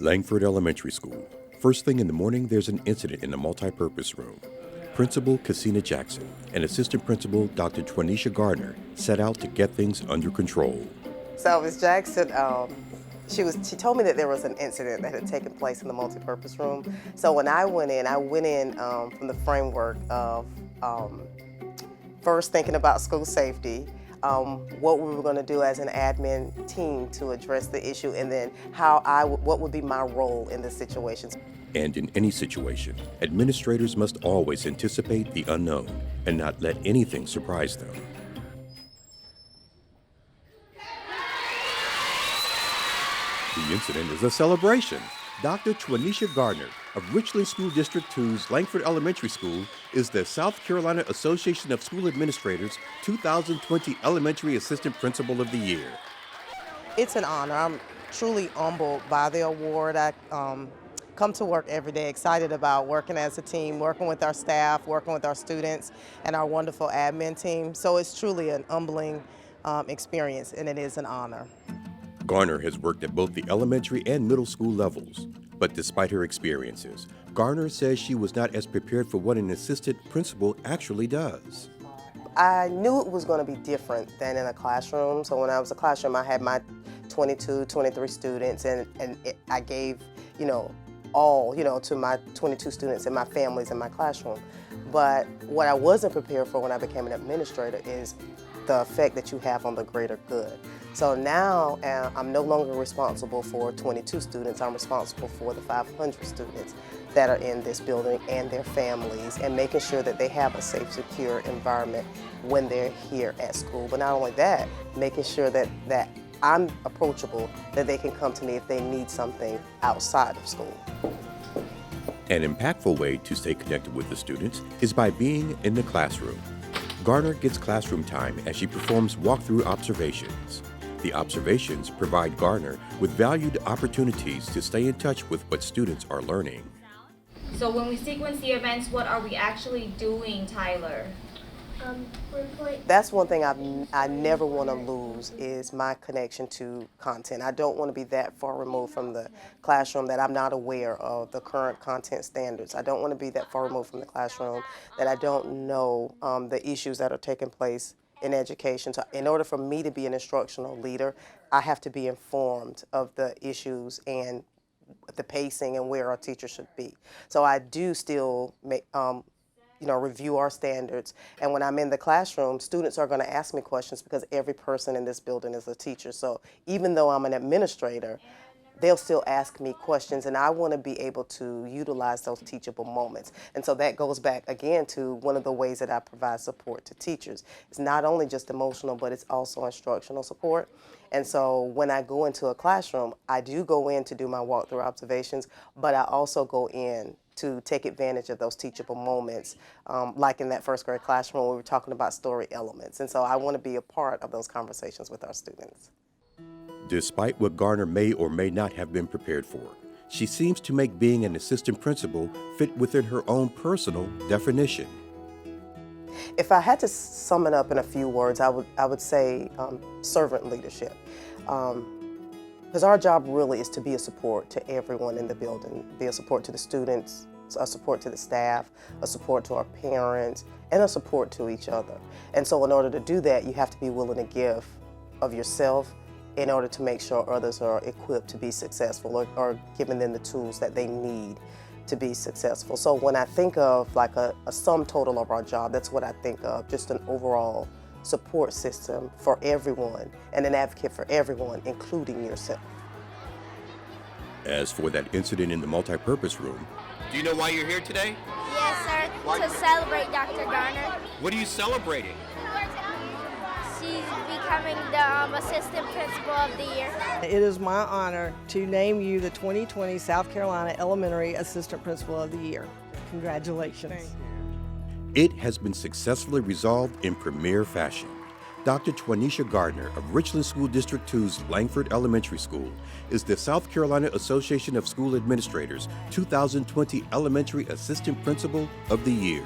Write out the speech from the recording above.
Langford Elementary School. First thing in the morning, there's an incident in the multipurpose room. Principal Cassina Jackson and Assistant Principal Dr. Twanisha Garner set out to get things under control. So Ms. Jackson, she told me that there was an incident that had taken place in the multipurpose room. So when I went in from the framework of first thinking about school safety, what we were going to do as an admin team to address the issue, and then what would be my role in the situation. And in any situation, administrators must always anticipate the unknown and not let anything surprise them. The incident is a celebration. Dr. Twanisha Garner of Richland School District 2's Langford Elementary School is the South Carolina Association of School Administrators 2020 Elementary Assistant Principal of the Year. It's an honor. I'm truly humbled by the award. I come to work every day excited about working as a team, working with our staff, working with our students, and our wonderful admin team. So it's truly an humbling experience, and it is an honor. Garner has worked at both the elementary and middle school levels, but despite her experiences, Garner says she was not as prepared for what an assistant principal actually does. I knew it was going to be different than in a classroom. So when I was in a classroom, I had my 22, 23 students, and I gave, all, to my 22 students and my families in my classroom. But what I wasn't prepared for when I became an administrator is the effect that you have on the greater good. So now I'm no longer responsible for 22 students. I'm responsible for the 500 students that are in this building and their families, and making sure that they have a safe, secure environment when they're here at school. But not only that, making sure that I'm approachable, that they can come to me if they need something outside of school. An impactful way to stay connected with the students is by being in the classroom. Garner gets classroom time as she performs walkthrough observations. The observations provide Garner with valued opportunities to stay in touch with what students are learning. So when we sequence the events, what are we actually doing, Tyler? That's one thing I never want to lose is my connection to content. I don't want to be that far removed from the classroom that I'm not aware of the current content standards. I don't want to be that far removed from the classroom that I don't know the issues that are taking place in education. So in order for me to be an instructional leader, I have to be informed of the issues and the pacing and where our teachers should be. So I do still review our standards. And when I'm in the classroom, students are going to ask me questions because every person in this building is a teacher. So even though I'm an administrator, they'll still ask me questions, and I want to be able to utilize those teachable moments. And so that goes back again to one of the ways that I provide support to teachers. It's not only just emotional, but it's also instructional support. And so when I go into a classroom, I do go in to do my walkthrough observations, but I also go in to take advantage of those teachable moments, like in that first grade classroom where we were talking about story elements. And so I want to be a part of those conversations with our students. Despite what Garner may or may not have been prepared for, she seems to make being an assistant principal fit within her own personal definition. If I had to sum it up in a few words, I would say servant leadership. Because our job really is to be a support to everyone in the building, be a support to the students, a support to the staff, a support to our parents, and a support to each other. And so in order to do that, you have to be willing to give of yourself in order to make sure others are equipped to be successful, or giving them the tools that they need to be successful. So when I think of like a sum total of our job, that's what I think of, just an overall support system for everyone and an advocate for everyone, including yourself. As for that incident in the multipurpose room, do you know why you're here today? Yes, sir, to celebrate Dr. Garner. What are you celebrating? She's becoming the assistant principal of the year. It is my honor to name you the 2020 South Carolina Elementary Assistant Principal of the Year. Congratulations. it has been successfully resolved in premier fashion. Dr. Twanisha Garner of Richland School District 2's Langford Elementary School is the South Carolina Association of School Administrators 2020 Elementary Assistant Principal of the Year.